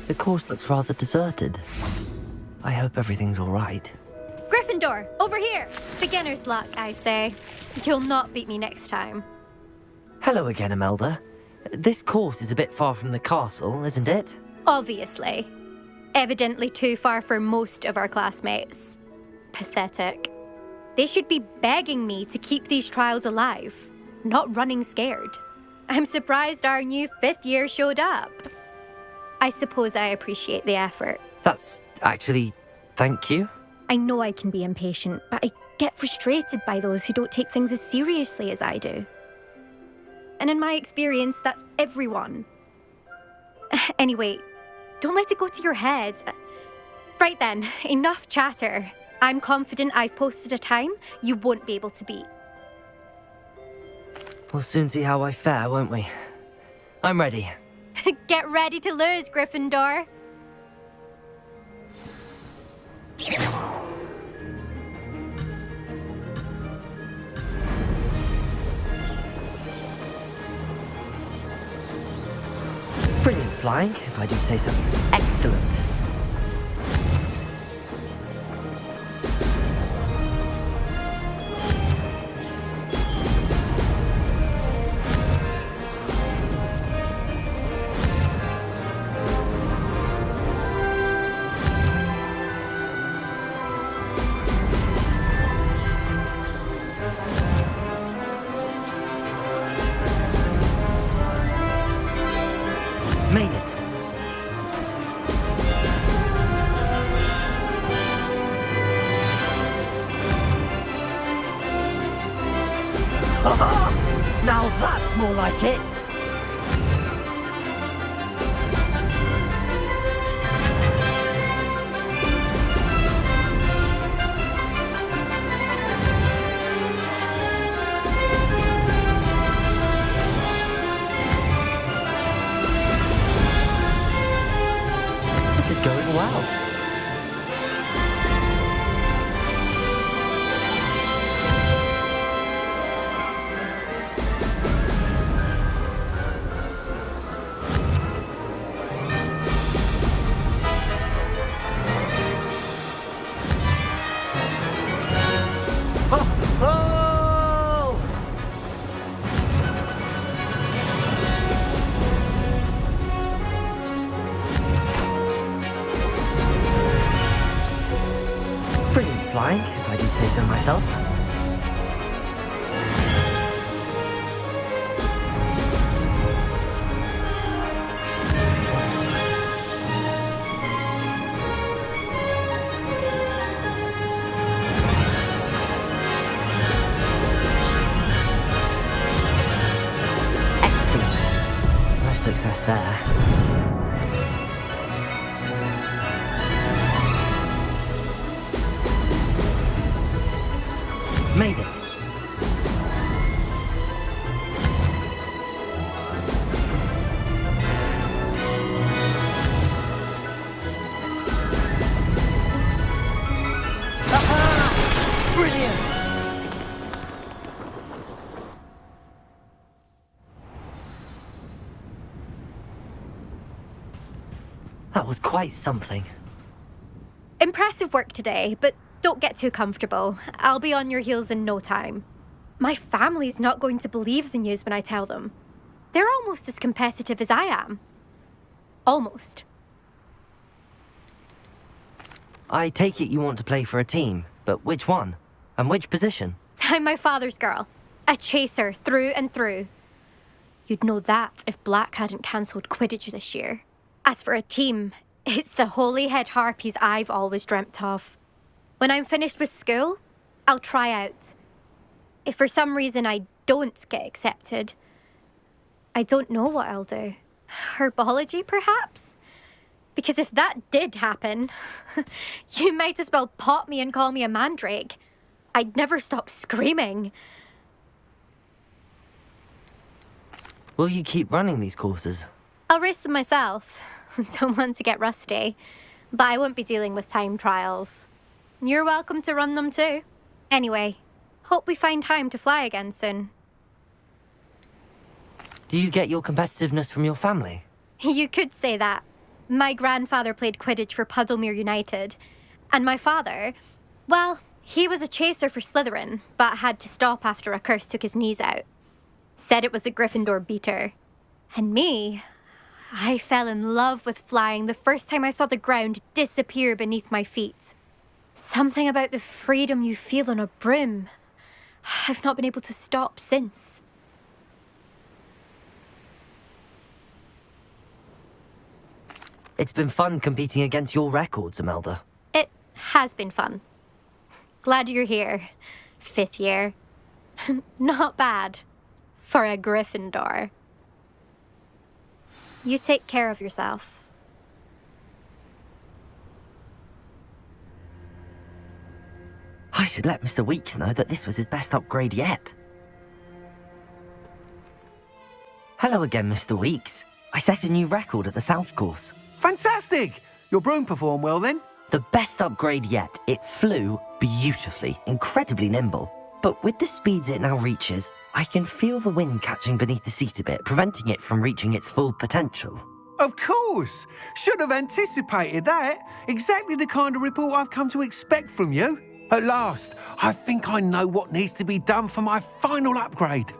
The course looks rather deserted. I hope everything's all right. Gryffindor, over here! Beginner's luck, I say. You'll not beat me next time. Hello again, Imelda. This course is a bit far from the castle, isn't it? Obviously. Evidently too far for most of our classmates. Pathetic. They should be begging me to keep these trials alive, not running scared. I'm surprised our new 5th year showed up. I suppose I appreciate the effort. That's actually... thank you. I know I can be impatient, but I get frustrated by those who don't take things as seriously as I do. And in my experience, that's everyone. Anyway, don't let it go to your head. Right then, enough chatter. I'm confident I've posted a time you won't be able to beat. We'll soon see how I fare, won't we? I'm ready. Get ready to lose, Gryffindor. Brilliant flying, if I do say so. Excellent. Made it. Now that's more like it. This is going well. Oh! Brilliant flying, if I do say so myself. Excellent. No success there. Made it. Aha! Brilliant! That was quite something. Impressive work today, but don't get too comfortable. I'll be on your heels in no time. My family's not going to believe the news when I tell them. They're almost as competitive as I am. Almost. I take it you want to play for a team, but which one? And which position? I'm my father's girl. A chaser through and through. You'd know that if Black hadn't cancelled Quidditch this year. As for a team, it's the holy-head harpies I've always dreamt of. When I'm finished with school, I'll try out. If for some reason I don't get accepted, I don't know what I'll do. Herbology, perhaps? Because if that did happen, you might as well pop me and call me a mandrake. I'd never stop screaming. Will you keep running these courses? I'll race them myself. Don't want to get rusty. But I won't be dealing with time trials. You're welcome to run them too. Anyway, hope we find time to fly again soon. Do you get your competitiveness from your family? You could say that. My grandfather played Quidditch for Puddlemere United. And my father, well, he was a chaser for Slytherin, but had to stop after a curse took his knees out. Said it was the Gryffindor beater. And me, I fell in love with flying the first time I saw the ground disappear beneath my feet. Something about the freedom you feel on a broom. I've not been able to stop since. It's been fun competing against your records, Imelda. It has been fun. Glad you're here. 5th year. Not bad. For a Gryffindor. You take care of yourself. I should let Mr. Weeks know that this was his best upgrade yet. Hello again, Mr. Weeks. I set a new record at the South Course. Fantastic! Your broom performed well then? The best upgrade yet. It flew beautifully, incredibly nimble. But with the speeds it now reaches, I can feel the wind catching beneath the seat a bit, preventing it from reaching its full potential. Of course! Should have anticipated that. Exactly the kind of report I've come to expect from you. At last, I think I know what needs to be done for my final upgrade.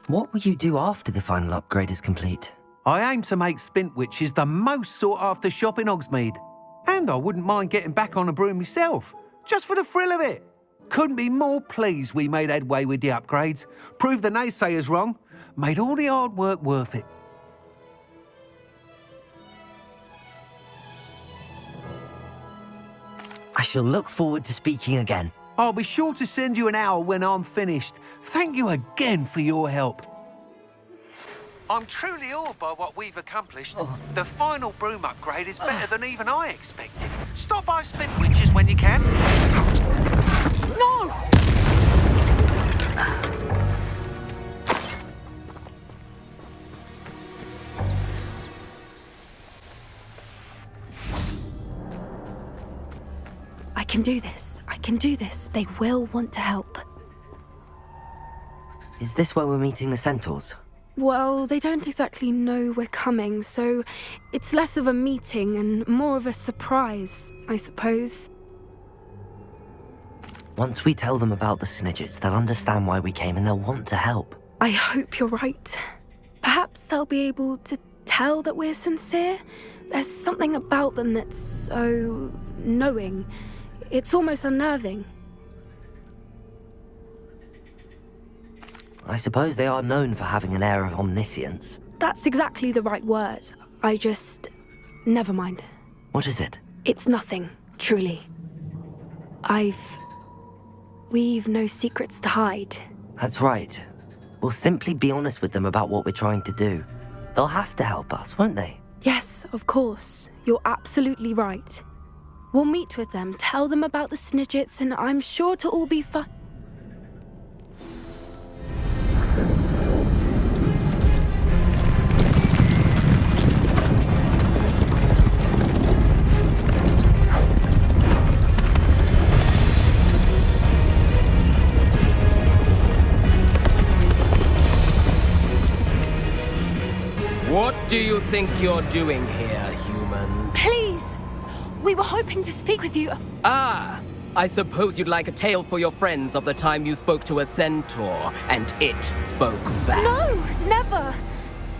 What will you do after the final upgrade is complete? I aim to make Spintwitches the most sought-after shop in Hogsmeade. And I wouldn't mind getting back on a broom myself, just for the thrill of it. Couldn't be more pleased we made headway with the upgrades, proved the naysayers wrong, made all the hard work worth it. I shall look forward to speaking again. I'll be sure to send you an hour when I'm finished. Thank you again for your help. I'm truly awed by what we've accomplished. The final broom upgrade is better than even I expected. Stop by Spintwitches when you can. No! I can do this. I can do this. They will want to help. Is this where we're meeting the centaurs? Well, they don't exactly know we're coming, so it's less of a meeting and more of a surprise, I suppose. Once we tell them about the Snidgets, they'll understand why we came and they'll want to help. I hope you're right. Perhaps they'll be able to tell that we're sincere. There's something about them that's so knowing. It's almost unnerving. I suppose they are known for having an air of omniscience. That's exactly the right word. Never mind. What is it? It's nothing, truly. We've no secrets to hide. That's right. We'll simply be honest with them about what we're trying to do. They'll have to help us, won't they? Yes, of course. You're absolutely right. We'll meet with them, tell them about the Snidgets, and I'm sure to all be fun. What do you think you're doing here, humans? Please! We were hoping to speak with you. Ah! I suppose you'd like a tale for your friends of the time you spoke to a centaur, and it spoke back. No, never!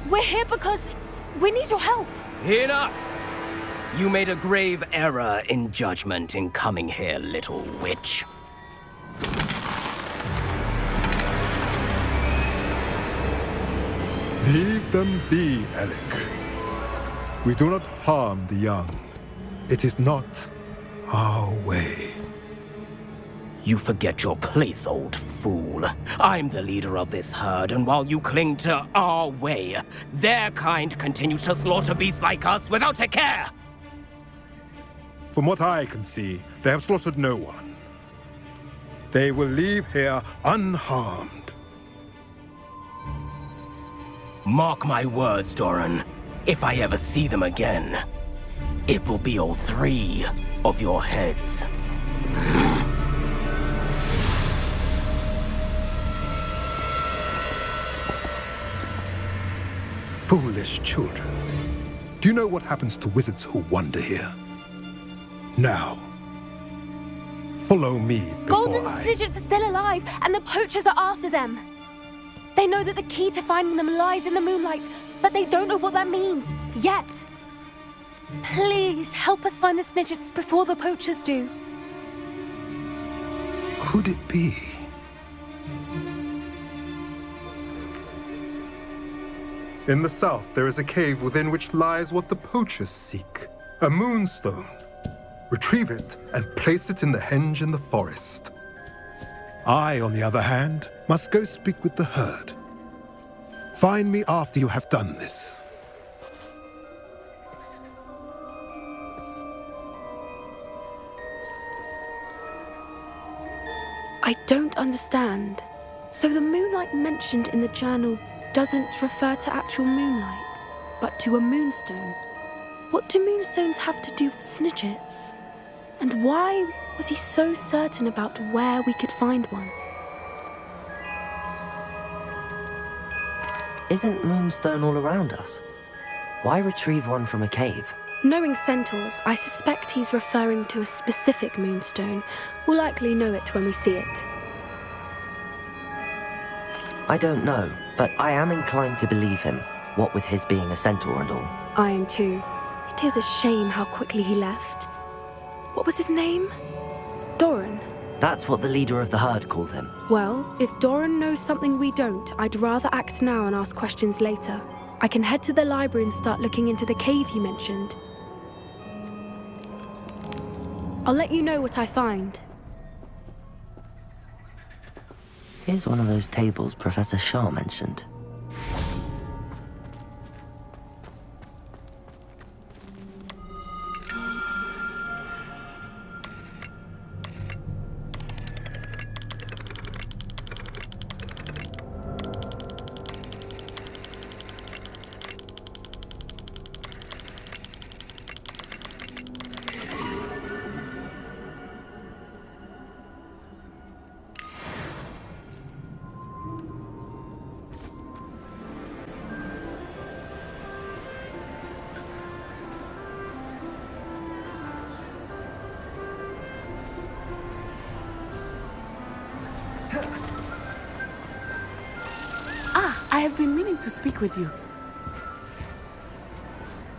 We're here because we need your help. Enough! You made a grave error in judgment in coming here, little witch. Leave them be, Alec. We do not harm the young. It is not our way. You forget your place, old fool. I'm the leader of this herd, and while you cling to our way, their kind continue to slaughter beasts like us without a care! From what I can see, they have slaughtered no one. They will leave here unharmed. Mark my words, Doran. If I ever see them again, it will be all 3 of your heads. Foolish children. Do you know what happens to wizards who wander here? Now, follow me before Golden I... Snidgets are still alive, and the poachers are after them. They know that the key to finding them lies in the moonlight, but they don't know what that means, yet. Please, help us find the Snidgets before the poachers do. Could it be? In the south, there is a cave within which lies what the poachers seek. A moonstone. Retrieve it and place it in the henge in the forest. I, on the other hand, must go speak with the herd. Find me after you have done this. I don't understand. So the moonlight mentioned in the journal doesn't refer to actual moonlight, but to a moonstone. What do moonstones have to do with Snidgets? And why was he so certain about where we could find one? Isn't Moonstone all around us? Why retrieve one from a cave? Knowing centaurs, I suspect he's referring to a specific moonstone. We'll likely know it when we see it. I don't know, but I am inclined to believe him, what with his being a centaur and all. I am too. It is a shame how quickly he left. What was his name? Doran. That's what the leader of the herd called him. Well, if Doran knows something we don't, I'd rather act now and ask questions later. I can head to the library and start looking into the cave he mentioned. I'll let you know what I find. Here's one of those tables Professor Shah mentioned. I have been meaning to speak with you.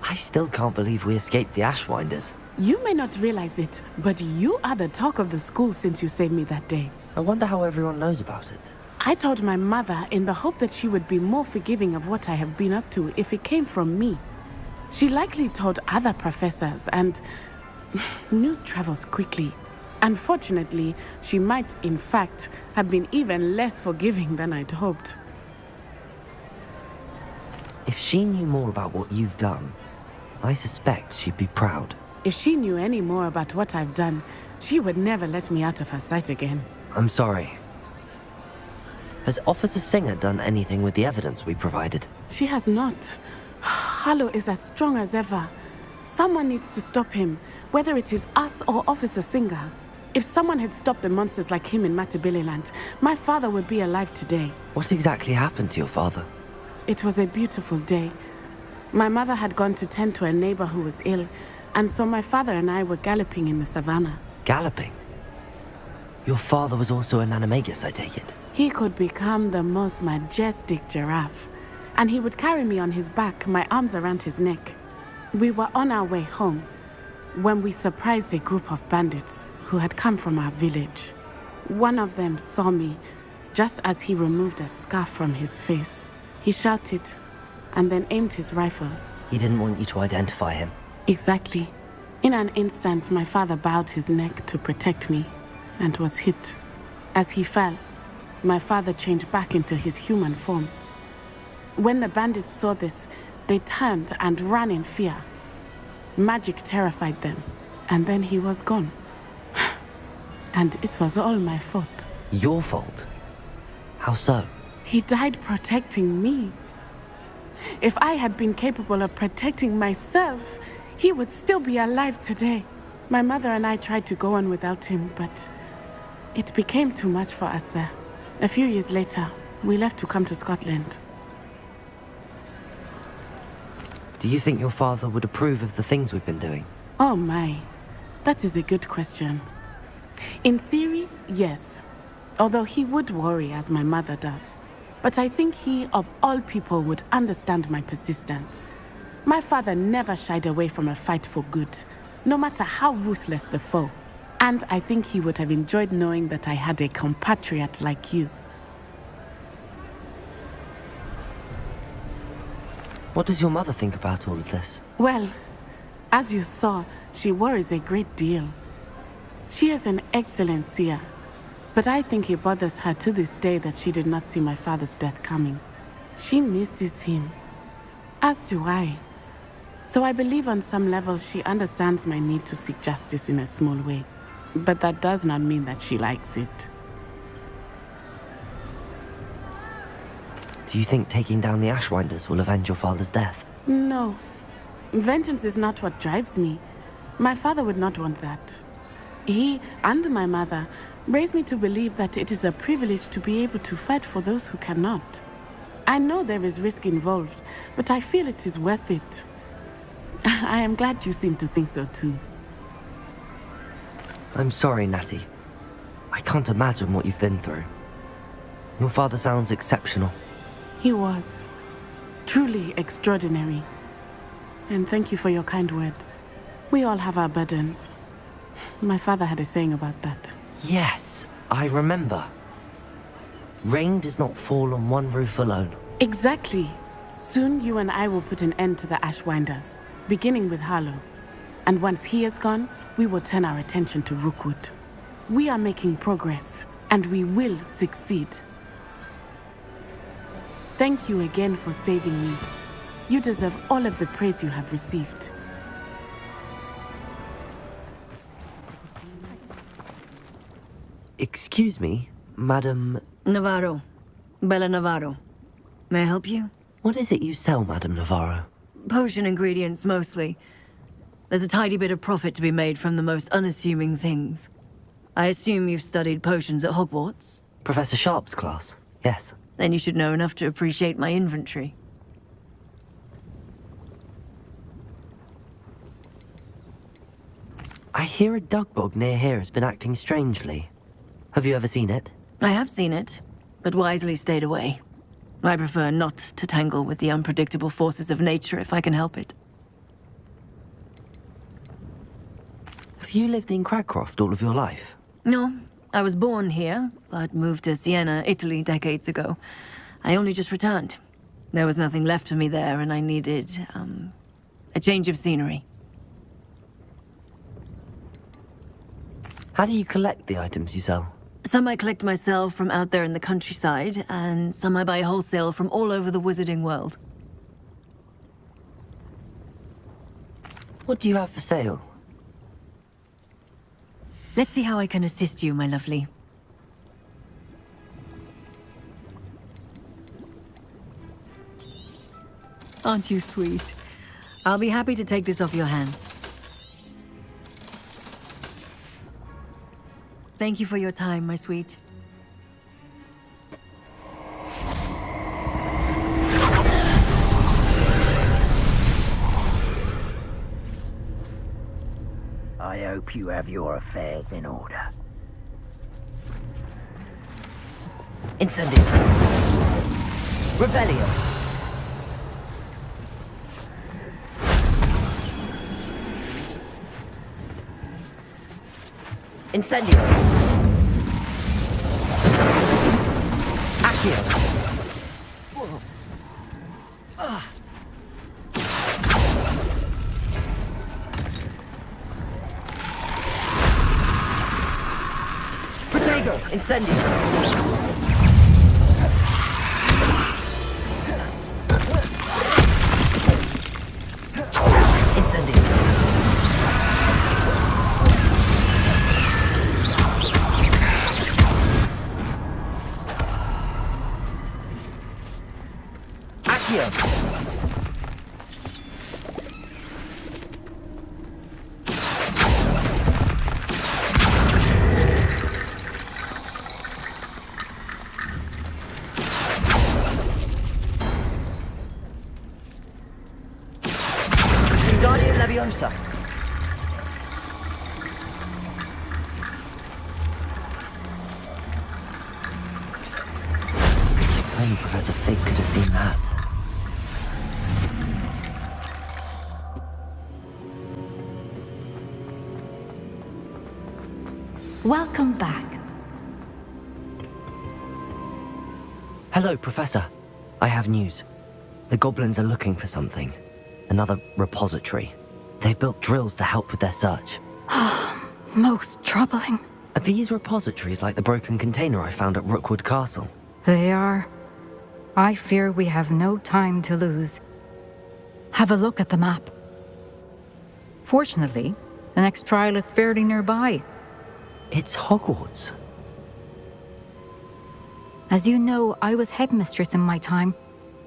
I still can't believe we escaped the Ashwinders. You may not realize it, but you are the talk of the school since you saved me that day. I wonder how everyone knows about it. I told my mother in the hope that she would be more forgiving of what I have been up to if it came from me. She likely told other professors, and news travels quickly. Unfortunately, she might, in fact, have been even less forgiving than I'd hoped. If she knew more about what you've done, I suspect she'd be proud. If she knew any more about what I've done, she would never let me out of her sight again. I'm sorry. Has Officer Singer done anything with the evidence we provided? She has not. Harlow is as strong as ever. Someone needs to stop him, whether it is us or Officer Singer. If someone had stopped the monsters like him in Matabeleland, my father would be alive today. What exactly happened to your father? It was a beautiful day. My mother had gone to tend to a neighbor who was ill, and so my father and I were galloping in the savannah. Galloping? Your father was also an animagus, I take it? He could become the most majestic giraffe, and he would carry me on his back, my arms around his neck. We were on our way home when we surprised a group of bandits who had come from our village. One of them saw me just as he removed a scarf from his face. He shouted and then aimed his rifle. He didn't want you to identify him. Exactly. In an instant, my father bowed his neck to protect me and was hit. As he fell, my father changed back into his human form. When the bandits saw this, they turned and ran in fear. Magic terrified them, and then he was gone. And it was all my fault. Your fault? How so? He died protecting me. If I had been capable of protecting myself, he would still be alive today. My mother and I tried to go on without him, but it became too much for us there. A few years later, we left to come to Scotland. Do you think your father would approve of the things we've been doing? Oh my, that is a good question. In theory, yes. Although he would worry as my mother does. But I think he, of all people, would understand my persistence. My father never shied away from a fight for good, no matter how ruthless the foe. And I think he would have enjoyed knowing that I had a compatriot like you. What does your mother think about all of this? Well, as you saw, she worries a great deal. She is an excellent seer, but I think it bothers her to this day that she did not see my father's death coming. She misses him, as do I. So I believe on some level she understands my need to seek justice in a small way. But that does not mean that she likes it. Do you think taking down the Ashwinders will avenge your father's death? No. Vengeance is not what drives me. My father would not want that. He and my mother raised me to believe that it is a privilege to be able to fight for those who cannot. I know there is risk involved, but I feel it is worth it. I am glad you seem to think so too. I'm sorry, Natty. I can't imagine what you've been through. Your father sounds exceptional. He was. Truly extraordinary. And thank you for your kind words. We all have our burdens. My father had a saying about that. Yes, I remember. Rain does not fall on one roof alone. Exactly. Soon you and I will put an end to the Ashwinders, beginning with Harlow. And once he is gone, we will turn our attention to Rookwood. We are making progress, and we will succeed. Thank you again for saving me. You deserve all of the praise you have received. Excuse me, Madam... Navarro. Bella Navarro. May I help you? What is it you sell, Madam Navarro? Potion ingredients, mostly. There's a tidy bit of profit to be made from the most unassuming things. I assume you've studied potions at Hogwarts? Professor Sharp's class, yes. Then you should know enough to appreciate my inventory. I hear a dugbog near here has been acting strangely. Have you ever seen it? I have seen it, but wisely stayed away. I prefer not to tangle with the unpredictable forces of nature if I can help it. Have you lived in Cragcroft all of your life? No, I was born here, but moved to Siena, Italy decades ago. I only just returned. There was nothing left for me there, and I needed, a change of scenery. How do you collect the items you sell? Some I collect myself from out there in the countryside, and some I buy wholesale from all over the wizarding world. What do you have for sale? Let's see how I can assist you, my lovely. Aren't you sweet? I'll be happy to take this off your hands. Thank you for your time, my sweet. I hope you have your affairs in order. Incendio. Revelio. Incendio. Accio. Protego. Incendio. Incendio. Accio. Leviosa! Only Professor Fig could have seen that. Welcome back. Hello, Professor. I have news. The goblins are looking for something. Another repository. They've built drills to help with their search. Most troubling. Are these repositories like the broken container I found at Rookwood Castle? They are. I fear we have no time to lose. Have a look at the map. Fortunately, the next trial is fairly nearby. It's Hogwarts. As you know, I was headmistress in my time.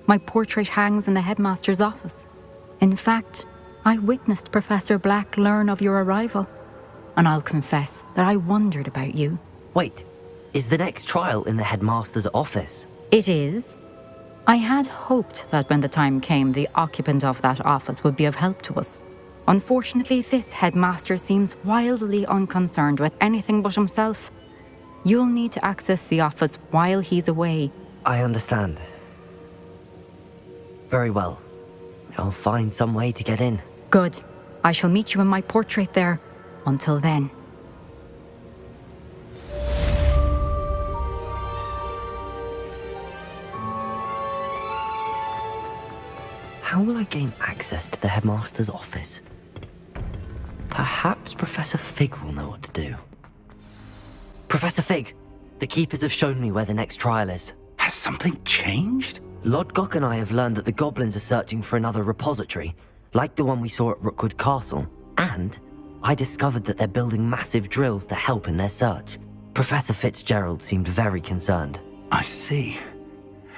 My portrait hangs in the headmaster's office. In fact, I witnessed Professor Black learn of your arrival. And I'll confess that I wondered about you. Wait, is the next trial in the headmaster's office? It is. I had hoped that when the time came, the occupant of that office would be of help to us. Unfortunately, this headmaster seems wildly unconcerned with anything but himself. You'll need to access the office while he's away. I understand. Very well. I'll find some way to get in. Good. I shall meet you in my portrait there. Until then. How will I gain access to the headmaster's office? Perhaps Professor Fig will know what to do. Professor Fig, the keepers have shown me where the next trial is. Has something changed? Lodgok and I have learned that the goblins are searching for another repository, like the one we saw at Rookwood Castle. And I discovered that they're building massive drills to help in their search. Professor Fitzgerald seemed very concerned. I see.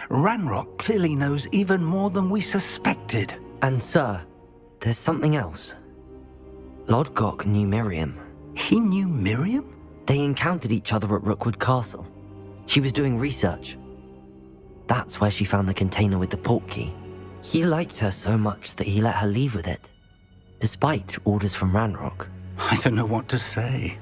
Ranrock clearly knows even more than we suspected. And sir, there's something else. Lodgok knew Miriam. He knew Miriam? They encountered each other at Rookwood Castle. She was doing research. That's where she found the container with the portkey. He liked her so much that he let her leave with it, despite orders from Ranrock. I don't know what to say.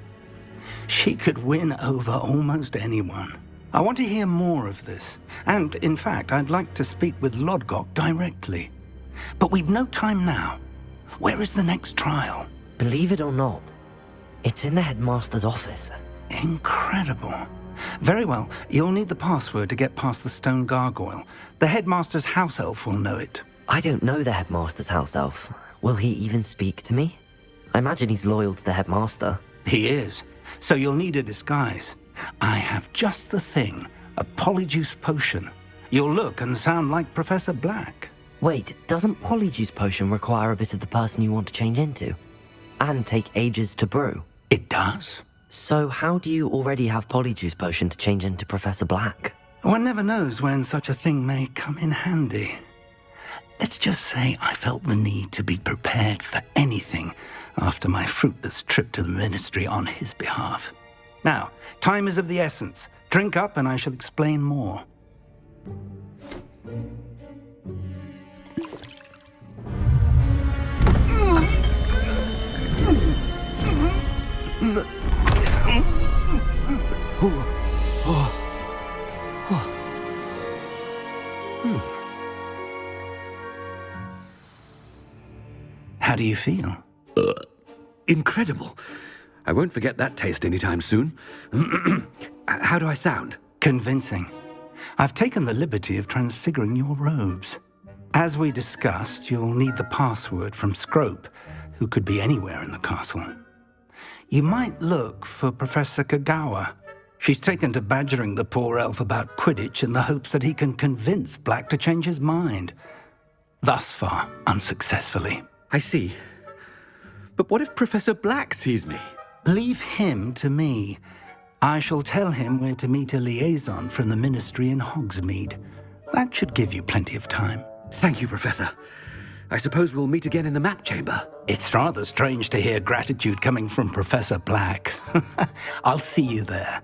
She could win over almost anyone. I want to hear more of this. And, in fact, I'd like to speak with Lodgok directly. But we've no time now. Where is the next trial? Believe it or not, it's in the headmaster's office. Incredible. Very well. You'll need the password to get past the stone gargoyle. The headmaster's house elf will know it. I don't know the headmaster's house elf. Will he even speak to me? I imagine he's loyal to the headmaster. He is. So you'll need a disguise. I have just the thing. A polyjuice potion. You'll look and sound like Professor Black. Wait, doesn't Polyjuice Potion require a bit of the person you want to change into? And take ages to brew? It does. So how do you already have Polyjuice Potion to change into Professor Black? One never knows when such a thing may come in handy. Let's just say I felt the need to be prepared for anything after my fruitless trip to the ministry on his behalf. Now, time is of the essence. Drink up and I shall explain more. How do you feel? Incredible. I won't forget that taste anytime soon. How do I sound? Convincing. I've taken the liberty of transfiguring your robes. As we discussed, you'll need the password from Scrope, who could be anywhere in the castle. You might look for Professor Kagawa. She's taken to badgering the poor elf about Quidditch in the hopes that he can convince Black to change his mind. Thus far, unsuccessfully. I see. But what if Professor Black sees me? Leave him to me. I shall tell him where to meet a liaison from the ministry in Hogsmeade. That should give you plenty of time. Thank you, Professor. I suppose we'll meet again in the map chamber. It's rather strange to hear gratitude coming from Professor Black. I'll see you there.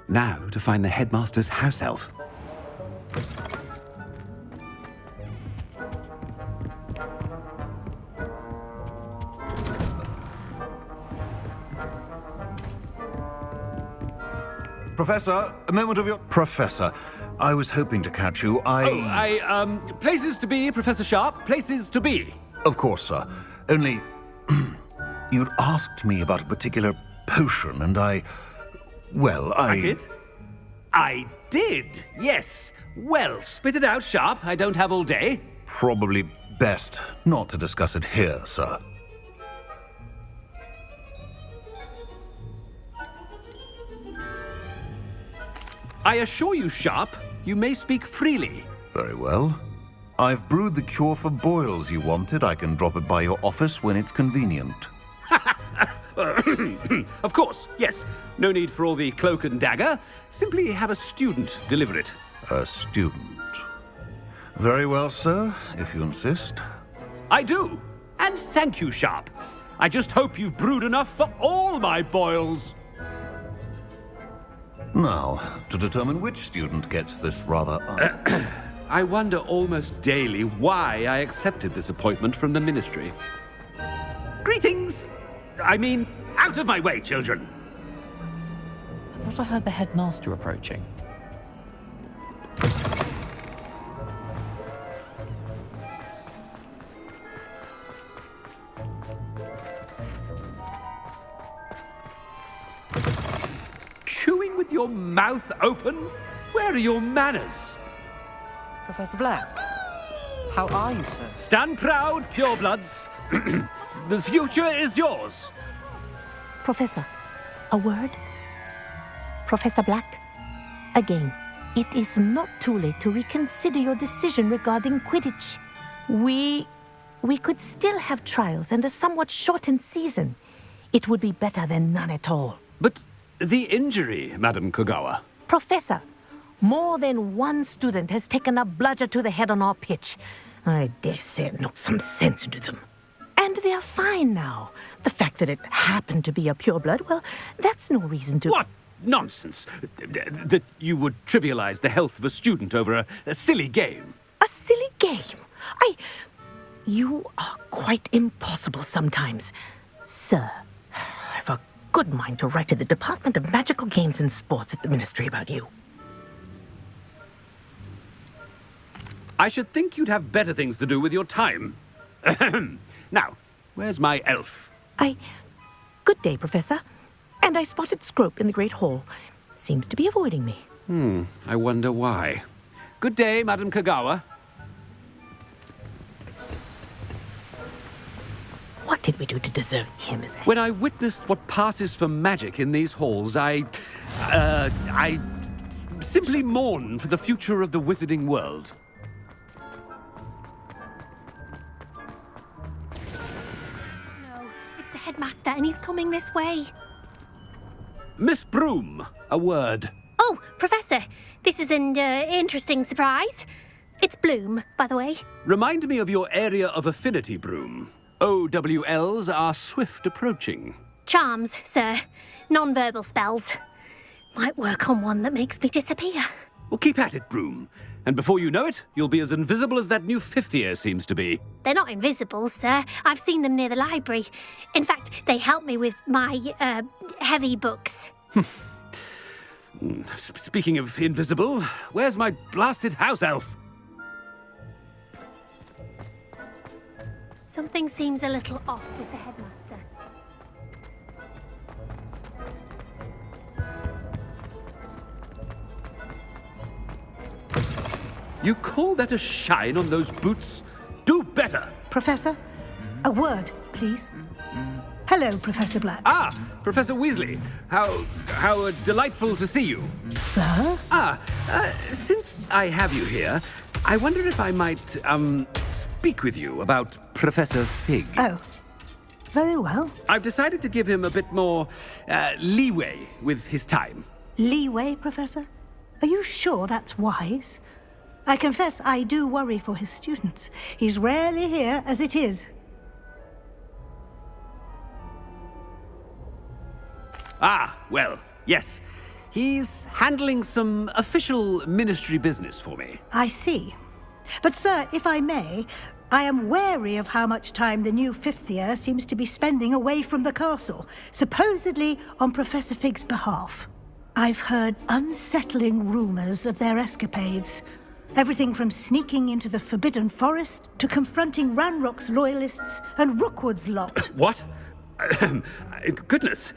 Now to find the headmaster's house elf. Professor, a moment of your... Professor, I was hoping to catch you. Places to be, Professor Sharp. Places to be. Of course, sir. Only... you'd asked me about a particular potion, and I did? I did, yes. Well, spit it out, Sharp. I don't have all day. Probably best not to discuss it here, sir. I assure you, Sharp, you may speak freely. Very well. I've brewed the cure for boils you wanted. I can drop it by your office when it's convenient. Of course, yes. No need for all the cloak and dagger. Simply have a student deliver it. A student. Very well, sir, if you insist. I do. And thank you, Sharp. I just hope you've brewed enough for all my boils. Now, to determine which student gets this rather... I wonder almost daily why I accepted this appointment from the Ministry. Greetings! I mean, out of my way, children! I thought I heard the headmaster approaching. Chewing with your mouth open? Where are your manners? Professor Black, how are you, sir? Stand proud, purebloods. The future is yours. Professor, a word? Professor Black, again, it is not too late to reconsider your decision regarding Quidditch. We could still have trials and a somewhat shortened season. It would be better than none at all. But the injury, Madam Kogawa. Professor, more than one student has taken a bludger to the head on our pitch. I dare say it knocked some sense into them. And they're fine now. The fact that it happened to be a pureblood, well, that's no reason to... What nonsense! That you would trivialize the health of a student over a silly game. A silly game? You are quite impossible sometimes. Sir, I've a good mind to write to the Department of Magical Games and Sports at the Ministry about you. I should think you'd have better things to do with your time. Now, where's my elf? Good day, Professor. And I spotted Scrope in the Great Hall. Seems to be avoiding me. I wonder why. Good day, Madam Kogawa. What did we do to deserve him as a... When I witness what passes for magic in these halls, I simply mourn for the future of the wizarding world. Headmaster, and he's coming this way. Miss Broom, a word. Oh, Professor, this is an interesting surprise. It's Bloom, by the way. Remind me of your area of affinity, Broom. OWLs are swift approaching. Charms, sir. Non-verbal spells. Might work on one that makes me disappear. Well, keep at it, Broom. And before you know it, you'll be as invisible as that new fifth year seems to be. They're not invisible, sir. I've seen them near the library. In fact, they help me with my, heavy books. Speaking of invisible, where's my blasted house elf? Something seems a little off with the headmaster. You call that a shine on those boots? Do better! Professor, a word, please. Hello, Professor Black. Ah, Professor Weasley. How delightful to see you. Sir? Since I have you here, I wonder if I might, speak with you about Professor Fig. Oh, very well. I've decided to give him a bit more, leeway with his time. Leeway, Professor? Are you sure that's wise? I confess I do worry for his students. He's rarely here as it is. Ah, well, yes. He's handling some official ministry business for me. I see. But, sir, if I may, I am wary of how much time the new fifth year seems to be spending away from the castle, supposedly on Professor Fig's behalf. I've heard unsettling rumors of their escapades. Everything from sneaking into the Forbidden Forest to confronting Ranrock's loyalists and Rookwood's lot. What? Goodness.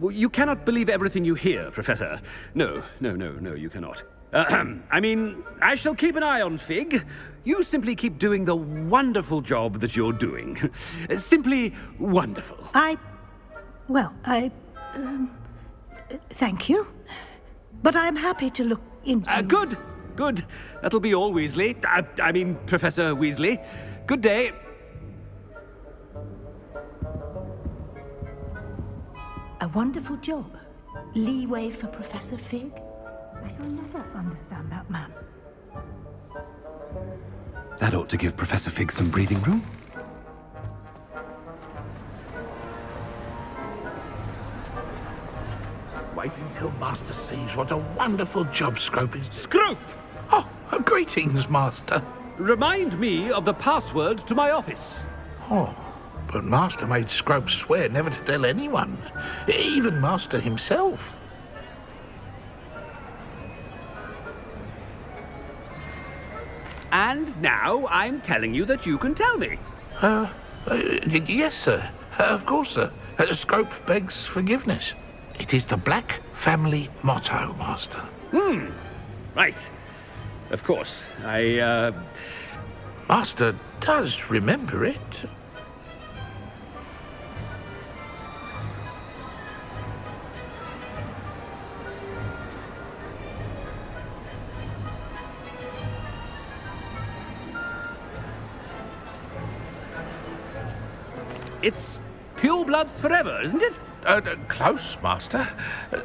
You cannot believe everything you hear, Professor. No, you cannot. I mean, I shall keep an eye on Fig. You simply keep doing the wonderful job that you're doing. Simply wonderful. Thank you. But I'm happy to look into... Good. That'll be all, Weasley. I mean, Professor Weasley. Good day. A wonderful job. Leeway for Professor Fig. I shall never understand that man. That ought to give Professor Fig some breathing room. Wait until Master sees what a wonderful job Scrope is... Scrope! Oh, greetings, Master. Remind me of the password to my office. Oh, but Master made Scrope swear never to tell anyone, even Master himself. And now I'm telling you that you can tell me. Yes, sir. Of course, sir. Scrope begs forgiveness. It is the Black family motto, Master. Right. Of course. Master does remember it. It's purebloods forever, isn't it? Close, Master.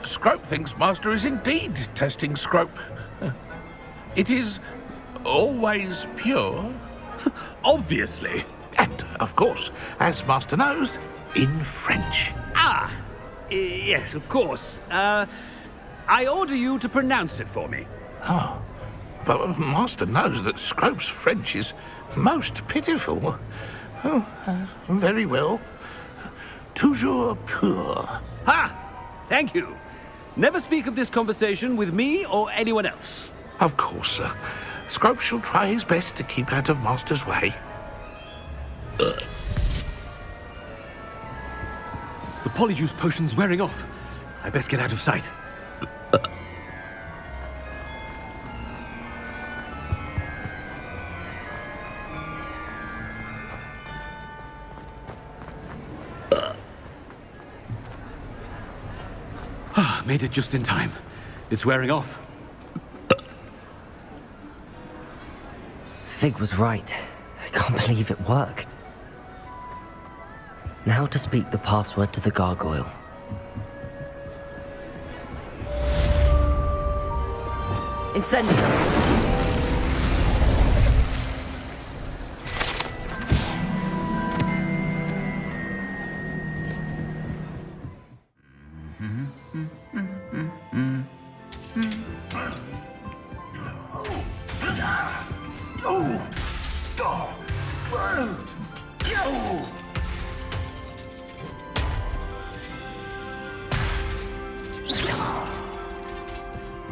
Scrope thinks Master is indeed testing Scrope. It is always pure. Obviously. And, of course, as Master knows, in French. Yes, of course. I order you to pronounce it for me. Oh, but Master knows that Scrope's French is most pitiful. Oh, very well. Toujours pur. Ha! Thank you. Never speak of this conversation with me or anyone else. Of course, sir. Scrope shall try his best to keep out of Master's way. The polyjuice potion's wearing off. I best get out of sight. Made it just in time. It's wearing off. Fig was right. I can't believe it worked. Now to speak the password to the gargoyle. Incendio!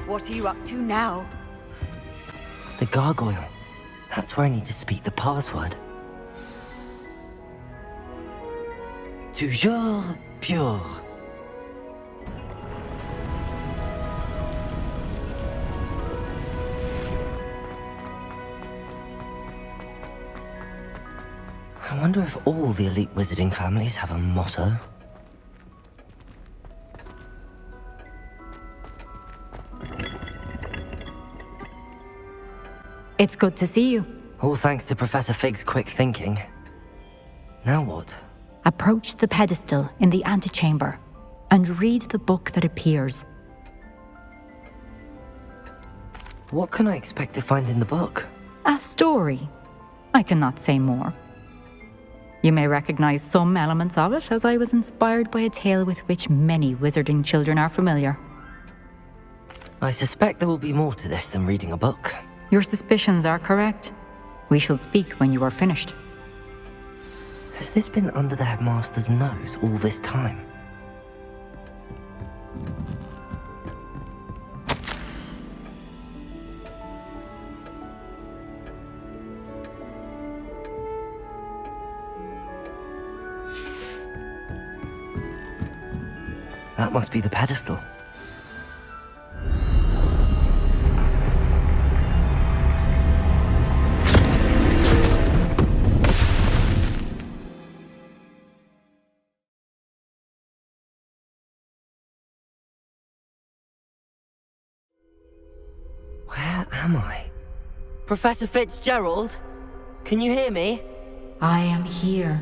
What are you up to now? The gargoyle. That's where I need to speak the password. Toujours pure. I wonder if all the elite wizarding families have a motto. It's good to see you. All thanks to Professor Fig's quick thinking. Now what? Approach the pedestal in the antechamber and read the book that appears. What can I expect to find in the book? A story. I cannot say more. You may recognize some elements of it, as I was inspired by a tale with which many wizarding children are familiar. I suspect there will be more to this than reading a book. Your suspicions are correct. We shall speak when you are finished. Has this been under the headmaster's nose all this time? That must be the pedestal. Where am I? Professor Fitzgerald? Can you hear me? I am here.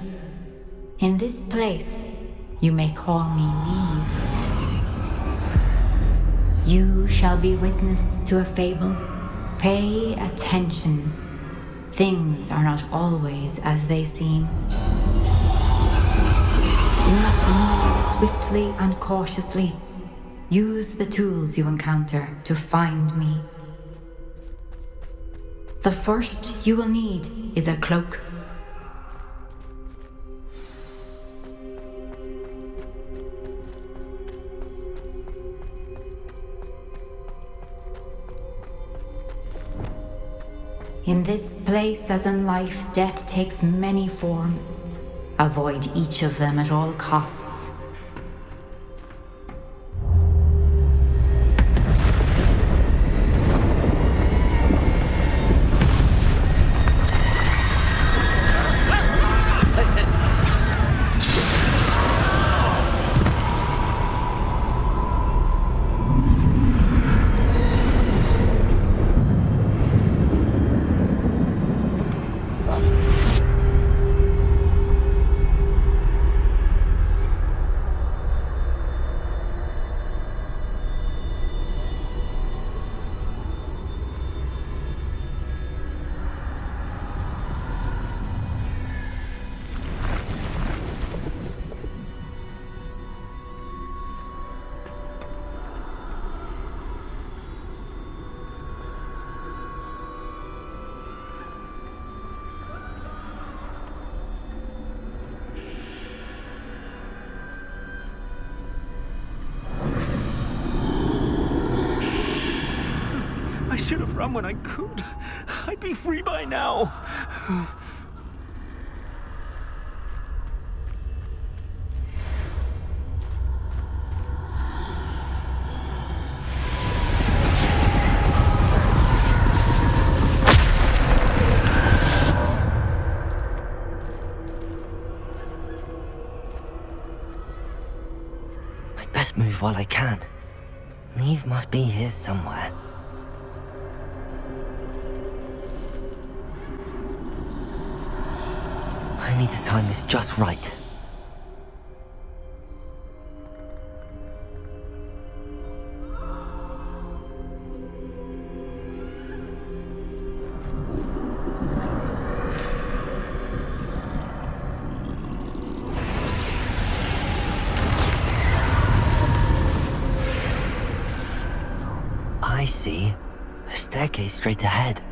In this place, you may call me Neve. You shall be witness to a fable. Pay attention. Things are not always as they seem. You must move swiftly and cautiously. Use the tools you encounter to find me. The first you will need is a cloak. In this place, as in life, death takes many forms. Avoid each of them at all costs. I should have run when I could. I'd be free by now. I'd best move while I can. Neve must be here somewhere. I need to time this just right. I see. A staircase straight ahead.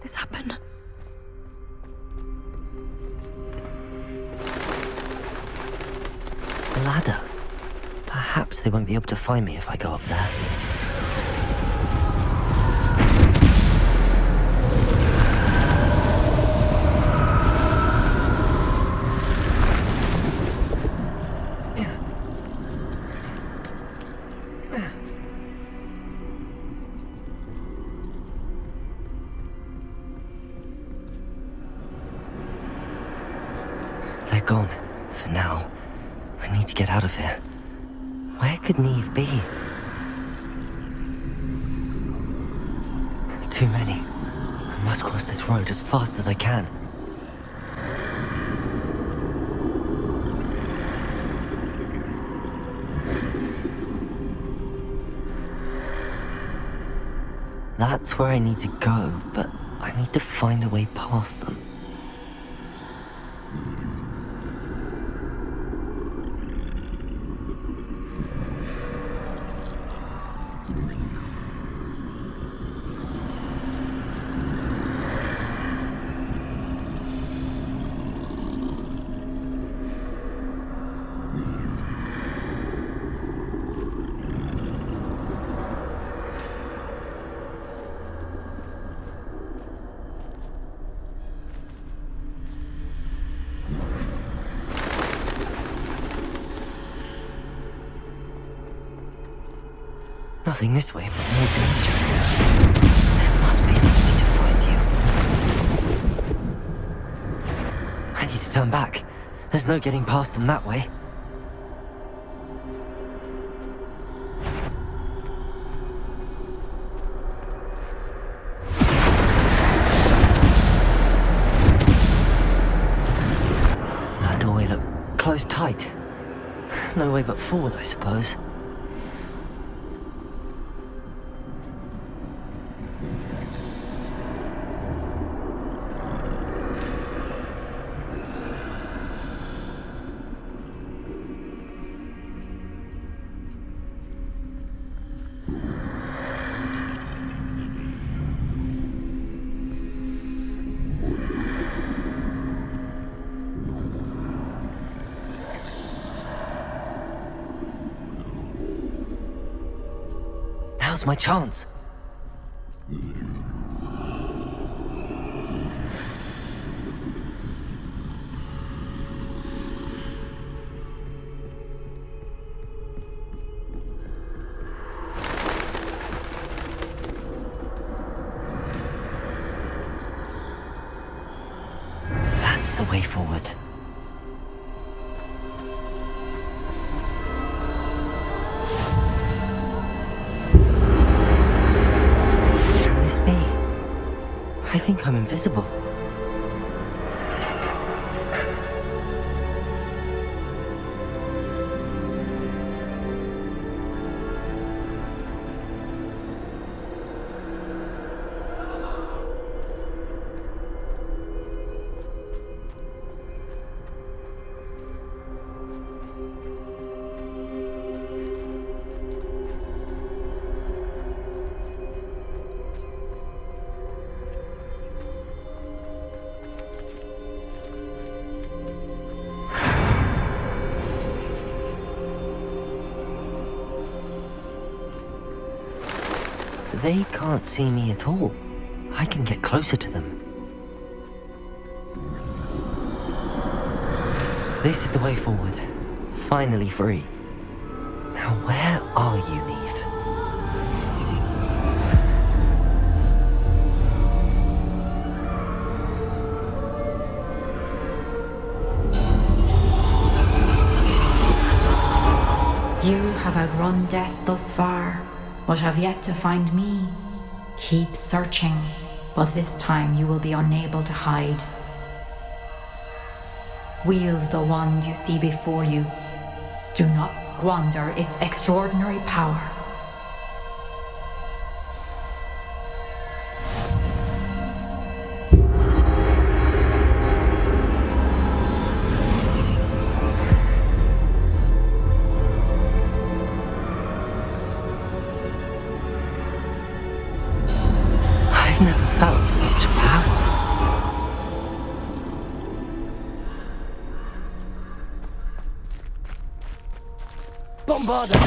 This happen? A ladder. Perhaps they won't be able to find me if I go up there. They're gone, for now. I need to get out of here. Where could Neve be? Too many. I must cross this road as fast as I can. That's where I need to go, but I need to find a way past them. Nothing this way, but more danger. There must be another way to find you. I need to turn back. There's no getting past them that way. That doorway looks closed tight. No way but forward, I suppose. Now's my chance. That's the way forward. I think I'm invisible. They can't see me at all. I can get closer to them. This is the way forward. Finally free. Now where are you, Neve? You have outrun death thus far, but have yet to find me. Keep searching, but this time you will be unable to hide. Wield the wand you see before you. Do not squander its extraordinary power. I've never felt such power. Bombarda!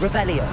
Revelio.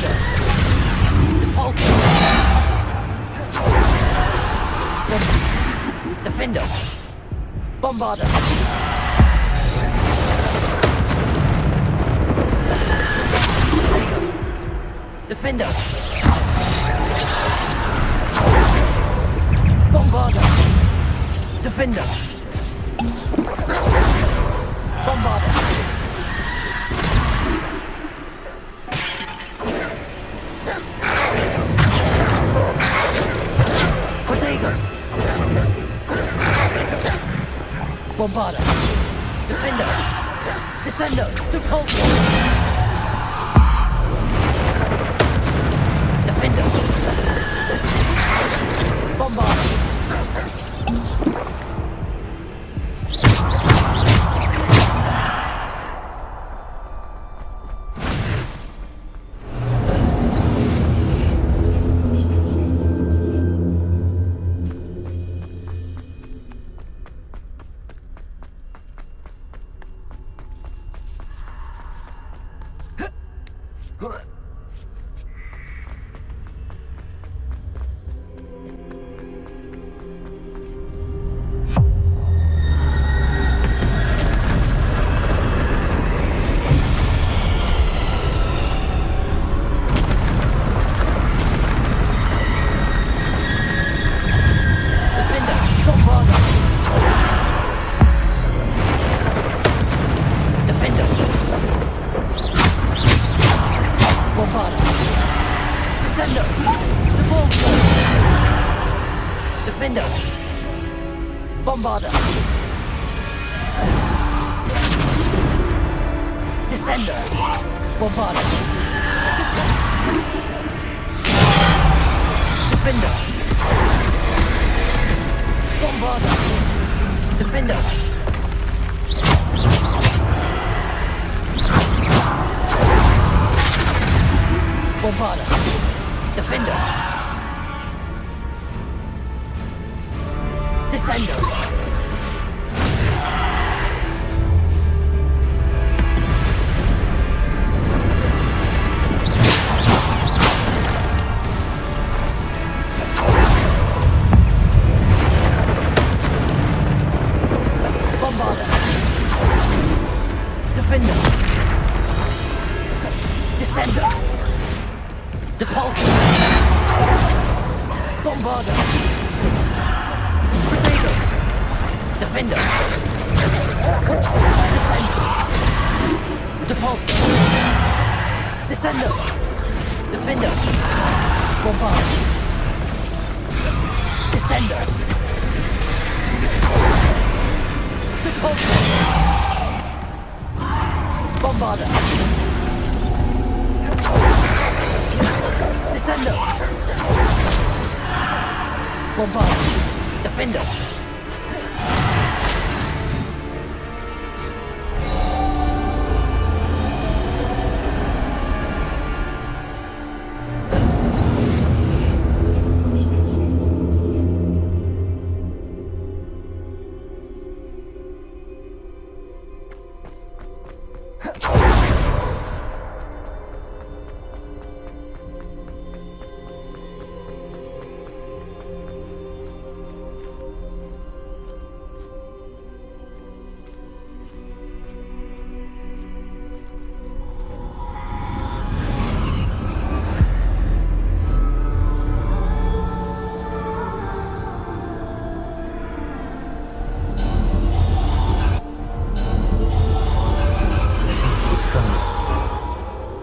Defender. Depulsor. Defender. Bombarder. Defender. Bombarder. Defender. Bombarder. Protego. Bombarder. Defender. Descender. Depulsor. Defender. Bombarder. Defender. Bombarder. Descender. Bombarder. Defender. Bombarder. Defender. Bombarder. Defender. Descender. Bombarder. Defender. Descender. Depulsor. Bombarder. Protego. Defender. Descender. Depulsor. Descender. Defender. Bombarder. Descender. Depulsor. Bombarder. Descender. Bombarder. Defender.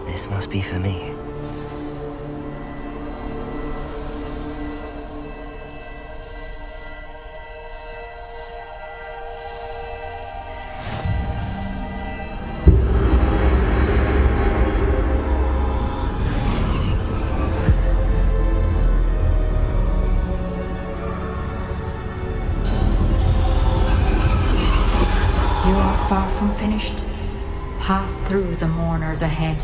This must be for me. You are far from finished. Pass through the mourners ahead.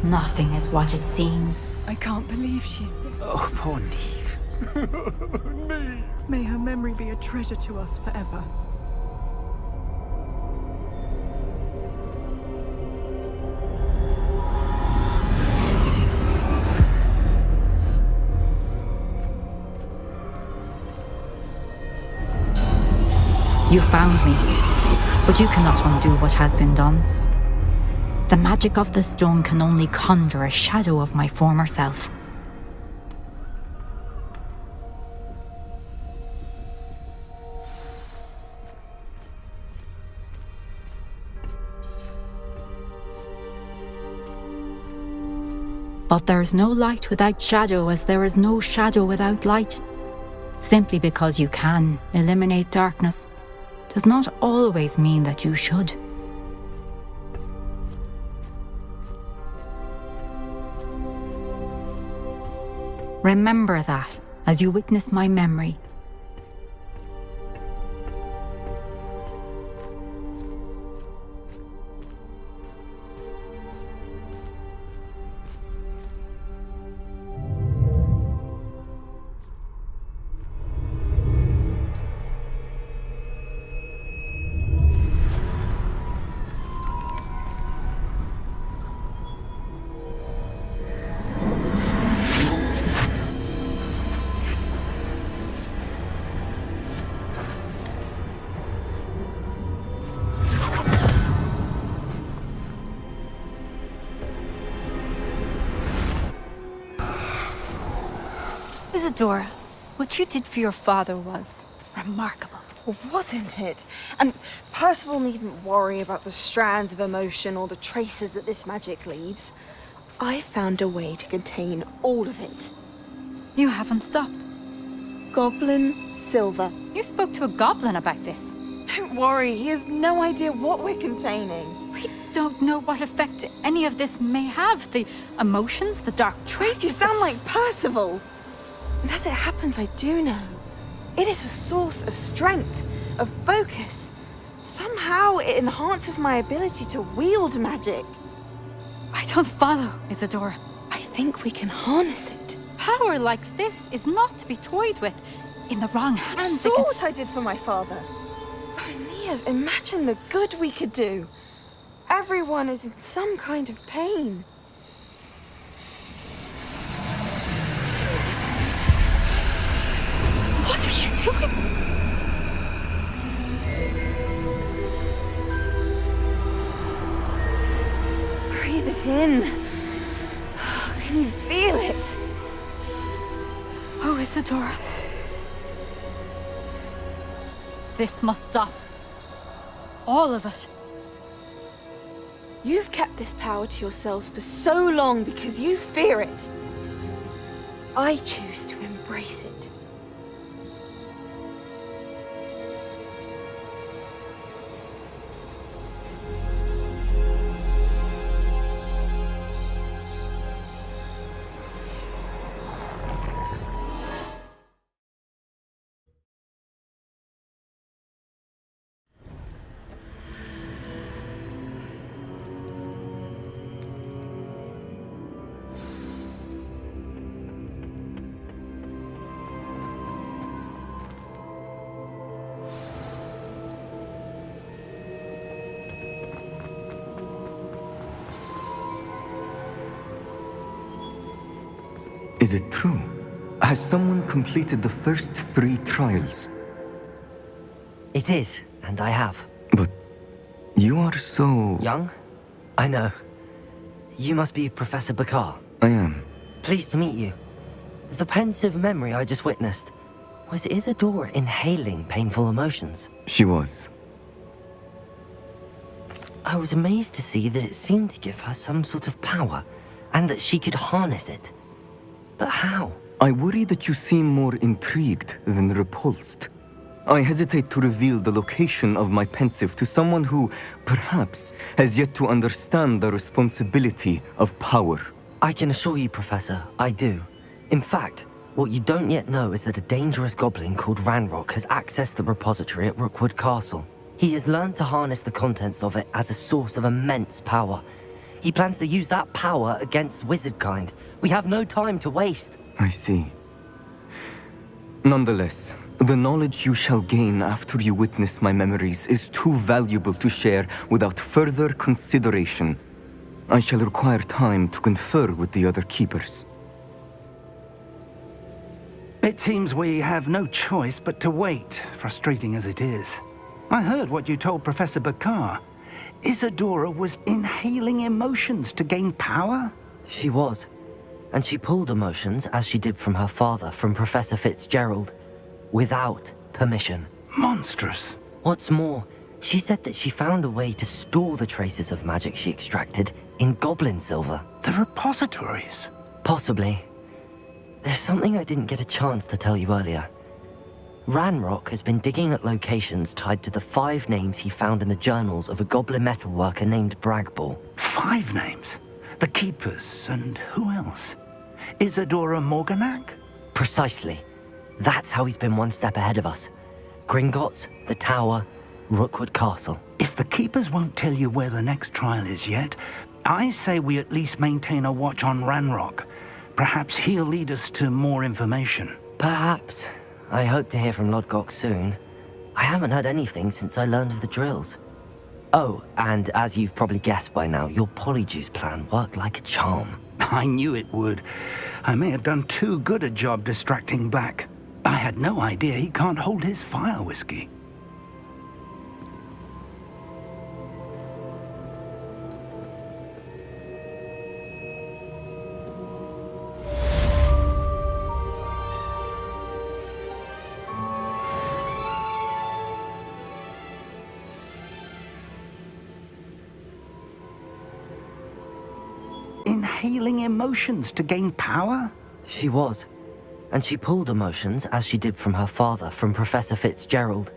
Nothing is what it seems. I can't believe she's dead. Oh, poor Neve. May her memory be a treasure to us forever. You found me, but you cannot undo what has been done. The magic of the stone can only conjure a shadow of my former self. But there is no light without shadow, as there is no shadow without light. Simply because you can eliminate darkness does not always mean that you should. Remember that as you witness my memory. Isadora, what you did for your father was remarkable. Well, wasn't it? And Percival needn't worry about the strands of emotion or the traces that this magic leaves. I found a way to contain all of it. You haven't stopped. Goblin Silver. You spoke to a goblin about this. Don't worry, he has no idea what we're containing. We don't know what effect any of this may have. The emotions, the dark traits. You sound like Percival. And as it happens, I do know. It is a source of strength, of focus. Somehow it enhances my ability to wield magic. I don't follow, Isadora. I think we can harness it. Power like this is not to be toyed with. In the wrong You hands, saw what I did for my father. Oh, Neve, imagine the good we could do. Everyone is in some kind of pain. What are you doing? Breathe it in. Can you feel it? Oh, Isadora. This must stop. All of it. You've kept this power to yourselves for so long because you fear it. I choose to embrace it. Is it true? Has someone completed the first 3 trials? It is, and I have. But you are so... Young? I know. You must be Professor Bakar. I am. Pleased to meet you. The pensive memory I just witnessed, was Isadora inhaling painful emotions? She was. I was amazed to see that it seemed to give her some sort of power, and that she could harness it. But how? I worry that you seem more intrigued than repulsed. I hesitate to reveal the location of my pensive to someone who, perhaps, has yet to understand the responsibility of power. I can assure you, Professor, I do. In fact, what you don't yet know is that a dangerous goblin called Ranrock has accessed the repository at Rookwood Castle. He has learned to harness the contents of it as a source of immense power. He plans to use that power against wizardkind. We have no time to waste. I see. Nonetheless, the knowledge you shall gain after you witness my memories is too valuable to share without further consideration. I shall require time to confer with the other keepers. It seems we have no choice but to wait, frustrating as it is. I heard what you told Professor Bakar. Isadora was inhaling emotions to gain power? She was. And she pulled emotions, as she did from her father, from Professor Fitzgerald, without permission. Monstrous. What's more, she said that she found a way to store the traces of magic she extracted in goblin silver. The repositories? Possibly. There's something I didn't get a chance to tell you earlier. Ranrock has been digging at locations tied to the 5 names he found in the journals of a goblin metalworker named Bragball. 5 names? The Keepers, and who else? Isadora Morganac? Precisely. That's how he's been one step ahead of us. Gringotts, the Tower, Rookwood Castle. If the Keepers won't tell you where the next trial is yet, I say we at least maintain a watch on Ranrock. Perhaps he'll lead us to more information. Perhaps. I hope to hear from Lodgok soon. I haven't heard anything since I learned of the drills. Oh, and as you've probably guessed by now, your Polyjuice plan worked like a charm. I knew it would. I may have done too good a job distracting Black. I had no idea he can't hold his fire whiskey. Inhaling emotions to gain power? She was. And she pulled emotions, as she did from her father, from Professor Fitzgerald,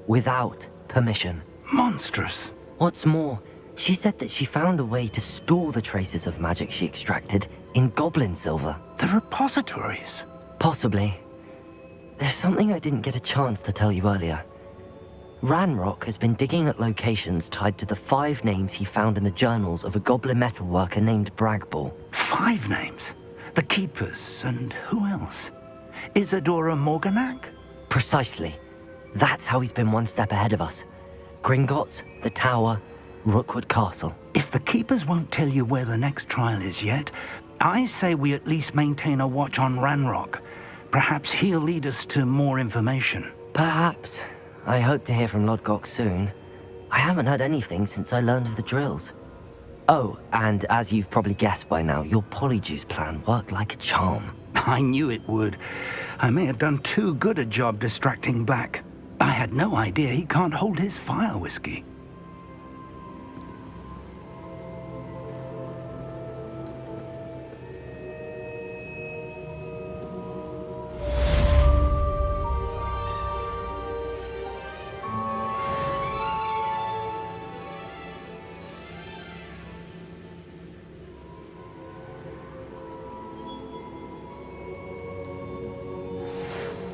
without permission. Monstrous. What's more, she said that she found a way to store the traces of magic she extracted in goblin silver. The repositories? Possibly. There's something I didn't get a chance to tell you earlier. Ranrock has been digging at locations tied to the 5 names he found in the journals of a goblin metalworker named Bragball. 5 names? The Keepers, and who else? Isadora Morganac? Precisely. That's how he's been one step ahead of us. Gringotts, the Tower, Rookwood Castle. If the Keepers won't tell you where the next trial is yet, I say we at least maintain a watch on Ranrock. Perhaps he'll lead us to more information. Perhaps. I hope to hear from Lodgok soon. I haven't heard anything since I learned of the drills. Oh, and as you've probably guessed by now, your Polyjuice plan worked like a charm. I knew it would. I may have done too good a job distracting Black. I had no idea he can't hold his fire whiskey.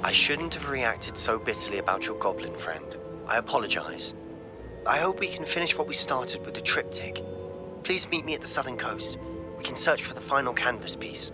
I shouldn't have reacted so bitterly about your goblin friend. I apologize. I hope we can finish what we started with the triptych. Please meet me at the southern coast. We can search for the final canvas piece.